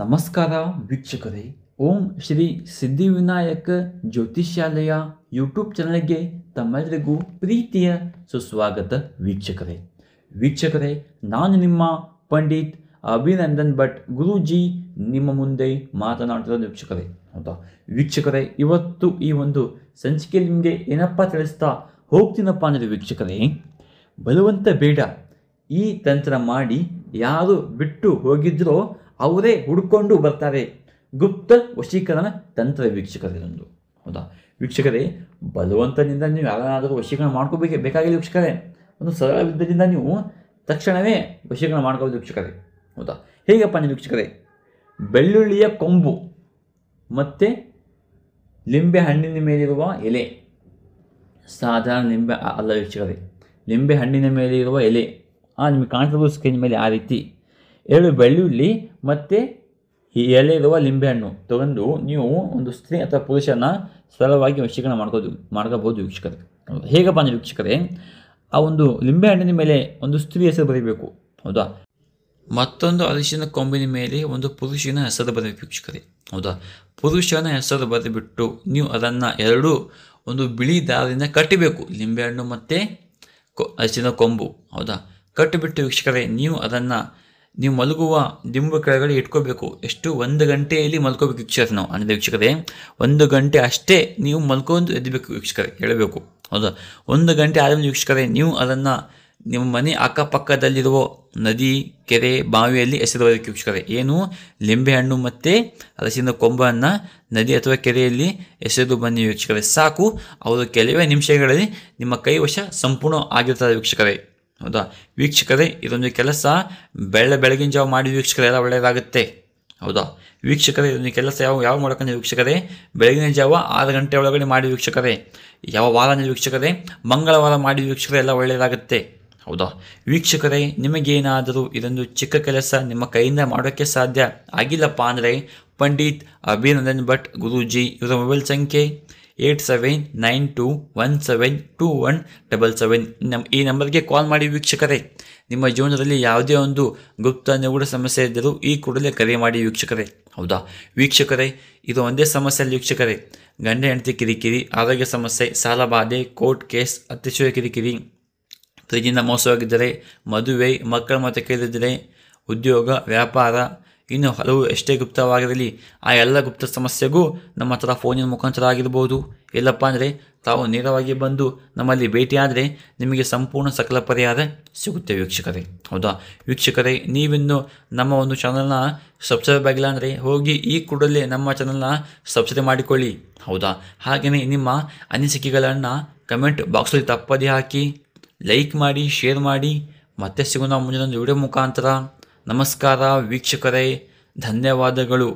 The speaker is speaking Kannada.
ನಮಸ್ಕಾರ ವೀಕ್ಷಕರೇ. ಓಂ ಶ್ರೀ ಸಿದ್ಧಿವಿನಾಯಕ ಜ್ಯೋತಿಷ್ಯಾಲಯ ಯೂಟ್ಯೂಬ್ ಚಾನಲ್ಗೆ ತಮ್ಮೆಲ್ಲರಿಗೂ ಪ್ರೀತಿಯ ಸುಸ್ವಾಗತ ವೀಕ್ಷಕರೇ. ನಾನು ನಿಮ್ಮ ಪಂಡಿತ್ ಅಭಿನಂದನ್ ಭಟ್ ಗುರೂಜಿ ನಿಮ್ಮ ಮುಂದೆ ಮಾತನಾಡ್ತಿರೋದು ಹೌದಾ ವೀಕ್ಷಕರೇ, ಇವತ್ತು ಈ ಒಂದು ಸಂಚಿಕೆ ನಿಮಗೆ ಏನಪ್ಪ ತಿಳಿಸ್ತಾ ಹೋಗ್ತೀನಪ್ಪ ಅಂದರೆ ವೀಕ್ಷಕರೇ, ಬಲವಂತ ಬೇಡ. ಈ ತಂತ್ರ ಮಾಡಿ ಯಾರು ಬಿಟ್ಟು ಹೋಗಿದ್ರೋ ಅವರೇ ಹುಡ್ಕೊಂಡು ಬರ್ತಾರೆ. ಗುಪ್ತ ವಶೀಕರಣ ತಂತ್ರ ವೀಕ್ಷಕರೇ. ಹೌದಾ ವೀಕ್ಷಕರೇ, ಬಲವಂತದಿಂದ ನೀವು ಯಾರನ್ನಾದರೂ ವಶೀಕರಣ ಬೇಕಾಗಿಲ್ಲ ವೀಕ್ಷಕರೇ. ಒಂದು ಸರಳ ವಿದ್ಯದಿಂದ ನೀವು ತಕ್ಷಣವೇ ವಶೀಕರಣ ಮಾಡ್ಕೋಬೋದು ವೀಕ್ಷಕರೇ. ಹೌದಾ, ಹೇಗಪ್ಪ ನೀವು ವೀಕ್ಷಕರೇ, ಬೆಳ್ಳುಳ್ಳಿಯ ಕೊಂಬು ಮತ್ತು ಲಿಂಬೆ ಹಣ್ಣಿನ ಮೇಲಿರುವ ಎಲೆ, ಸಾಧಾರಣ ಲಿಂಬೆ ಅಲ್ಲ ವೀಕ್ಷಕರೇ, ಲಿಂಬೆ ಹಣ್ಣಿನ ಮೇಲೆ ಇರುವ ಎಲೆ ನಿಮಗೆ ಕಾಣ್ತಿರೋ ಸ್ಕ್ರೀನ್ ಮೇಲೆ ಆ ರೀತಿ 2 ಬೆಳ್ಳುಳ್ಳಿ ಮತ್ತು ಈ ಎಲೆ ಇರುವ ಲಿಂಬೆಹಣ್ಣು ತಗೊಂಡು ನೀವು ಒಂದು ಸ್ತ್ರೀ ಅಥವಾ ಪುರುಷನ ಸರಳವಾಗಿ ವಶೀಕರಣ ಮಾಡ್ಕೋಬೋದು ವೀಕ್ಷಕರೇ. ಹೇಗಪ್ಪ ಅಂದರೆ ವೀಕ್ಷಕರೇ, ಆ ಒಂದು ಲಿಂಬೆಹಣ್ಣಿನ ಮೇಲೆ ಒಂದು ಸ್ತ್ರೀ ಹೆಸರು ಬರೀಬೇಕು. ಹೌದಾ, ಮತ್ತೊಂದು ಅರಿಶಿನ ಕೊಂಬಿನ ಮೇಲೆ ಒಂದು ಪುರುಷನ ಹೆಸರು ಬರೀಬೇಕು ವೀಕ್ಷಕರೇ. ಹೌದಾ, ಪುರುಷನ ಹೆಸರು ಬರೆದುಬಿಟ್ಟು ನೀವು ಅದನ್ನು ಎರಡೂ ಒಂದು ಬಿಳಿ ದಾರದಿಂದ ಕಟ್ಟಬೇಕು. ಲಿಂಬೆಹಣ್ಣು ಮತ್ತು ಅರಿಶಿನ ಕೊಂಬು. ಹೌದಾ, ಕಟ್ಟಿಬಿಟ್ಟು ವೀಕ್ಷಕರೇ, ನೀವು ಮಲಗುವ ದಿಂಬು ಕೆಳಗಡೆ ಇಟ್ಕೋಬೇಕು. ಎಷ್ಟು 1 ಗಂಟೆಯಲ್ಲಿ ಮಲ್ಕೋಬೇಕು ವೀಕ್ಷಕರೇ. ನಾವು ಅಂದರೆ ವೀಕ್ಷಕರೇ, 1 ಗಂಟೆ ಅಷ್ಟೇ ನೀವು ಮಲ್ಕೊಂಡು ಎದ್ದಬೇಕು ವೀಕ್ಷಕರೇ, ಹೇಳಬೇಕು. ಹೌದಾ, 1 ಗಂಟೆ ಆದಮೇಲೆ ವೀಕ್ಷಕರೇ, ನೀವು ಅದನ್ನು ನಿಮ್ಮ ಮನೆ ಅಕ್ಕಪಕ್ಕದಲ್ಲಿರುವ ನದಿ, ಕೆರೆ, ಬಾವಿಯಲ್ಲಿ ಎಸೆದು ಬರಬೇಕು ವೀಕ್ಷಕರೇ. ಏನು, ಲಿಂಬೆಹಣ್ಣು ಮತ್ತು ಅರಸಿನ ಕೊಂಬನ್ನು ನದಿ ಅಥವಾ ಕೆರೆಯಲ್ಲಿ ಎಸೆದು ಬನ್ನಿ ವೀಕ್ಷಕರೇ. ಸಾಕು, ಅವರು ಕೆಲವೇ ನಿಮಿಷಗಳಲ್ಲಿ ನಿಮ್ಮ ಕೈವಶ ಸಂಪೂರ್ಣ ಆಗಿರ್ತಾರೆ ವೀಕ್ಷಕರೇ. ಹೌದಾ ವೀಕ್ಷಕರೇ, ಇದೊಂದು ಕೆಲಸ ಬೆಳಗಿನ ಜಾವ ಮಾಡಿ ವೀಕ್ಷಕರೇ, ಎಲ್ಲ ಒಳ್ಳೆಯದಾಗುತ್ತೆ. ಹೌದಾ ವೀಕ್ಷಕರೇ, ಇದೊಂದು ಕೆಲಸ ಯಾವ ಮಾಡ್ಕೊಂಡ್ರೆ ವೀಕ್ಷಕರೇ, ಬೆಳಗಿನ ಜಾವ 6 ಗಂಟೆ ಒಳಗಡೆ ಮಾಡಿ ವೀಕ್ಷಕರೇ. ಯಾವ ವಾರ ವೀಕ್ಷಕರೇ, ಮಂಗಳವಾರ ಮಾಡಿ ವೀಕ್ಷಕರೇ, ಎಲ್ಲ ಒಳ್ಳೆಯದಾಗುತ್ತೆ. ಹೌದಾ ವೀಕ್ಷಕರೇ, ನಿಮಗೇನಾದರೂ ಇದೊಂದು ಚಿಕ್ಕ ಕೆಲಸ ನಿಮ್ಮ ಕೈಯಿಂದ ಮಾಡೋಕ್ಕೆ ಸಾಧ್ಯ ಆಗಿಲ್ಲಪ್ಪ ಅಂದರೆ ಪಂಡಿತ್ ಅಭಿನಂದನ್ ಭಟ್ ಗುರೂಜಿ ಇವರ ಮೊಬೈಲ್ ಸಂಖ್ಯೆ 8792172177. ಈ ನಂಬರ್ಗೆ ಕಾಲ್ ಮಾಡಿ ವೀಕ್ಷಕರೇ. ನಿಮ್ಮ ಜೀವನದಲ್ಲಿ ಯಾವುದೇ ಒಂದು ಗುಪ್ತ ನಿಗೂಢ ಸಮಸ್ಯೆ ಇದ್ದರೂ ಈ ಕೂಡಲೇ ಕರೆ ಮಾಡಿ ವೀಕ್ಷಕರೇ. ಹೌದಾ ವೀಕ್ಷಕರೇ, ಇದು ಒಂದೇ ಸಮಸ್ಯೆ ಅಲ್ಲಿ ವೀಕ್ಷಕರೇ. ಗಂಡ ಹೆಂಡತಿ ಕಿರಿಕಿರಿ, ಆರೋಗ್ಯ ಸಮಸ್ಯೆ, ಸಾಲ ಬಾಧೆ, ಕೋರ್ಟ್ ಕೇಸ್, ಅತಿಶಯ ಕಿರಿಕಿರಿ, ಪ್ರೀತಿಯಿಂದ ಮೋಸವಾಗಿದ್ದರೆ, ಮದುವೆ, ಮಕ್ಕಳ ಮಾತು ಕೇಳಿದರೆ, ಉದ್ಯೋಗ, ವ್ಯಾಪಾರ, ಇನ್ನು ಹಲವು ಎಷ್ಟೇ ಗುಪ್ತವಾಗಿರಲಿ ಆ ಎಲ್ಲ ಗುಪ್ತ ಸಮಸ್ಯೆಗೂ ನಮ್ಮ ಹತ್ರ ಫೋನಿನ ಮುಖಾಂತರ ಆಗಿರ್ಬೋದು. ಇಲ್ಲಪ್ಪ ಅಂದರೆ ತಾವು ನೇರವಾಗಿ ಬಂದು ನಮ್ಮಲ್ಲಿ ಭೇಟಿಯಾದರೆ ನಿಮಗೆ ಸಂಪೂರ್ಣ ಸಕಲ ಪರಿಹಾರ ಸಿಗುತ್ತೆ ವೀಕ್ಷಕರೇ. ಹೌದಾ ವೀಕ್ಷಕರೇ, ನೀವಿನ್ನು ನಮ್ಮ ಒಂದು ಚಾನಲ್ನ ಸಬ್ಸ್ಕ್ರೈಬ್ ಆಗಿಲ್ಲ ಅಂದರೆ ಹೋಗಿ ಈ ಕೂಡಲೇ ನಮ್ಮ ಚಾನಲ್ನ ಸಬ್ಸ್ಕ್ರೈಬ್ ಮಾಡಿಕೊಳ್ಳಿ. ಹೌದಾ, ಹಾಗೆಯೇ ನಿಮ್ಮ ಅನಿಸಿಕೆಗಳನ್ನು ಕಮೆಂಟ್ ಬಾಕ್ಸಲ್ಲಿ ತಪ್ಪದೇ ಹಾಕಿ, ಲೈಕ್ ಮಾಡಿ, ಶೇರ್ ಮಾಡಿ. ಮತ್ತೆ ಸಿಗೋಣ ಮುಂದಿನ ಒಂದು ವಿಡಿಯೋ ಮುಖಾಂತರ. ನಮಸ್ಕಾರ ವೀಕ್ಷಕರೇ, ಧನ್ಯವಾದಗಳು.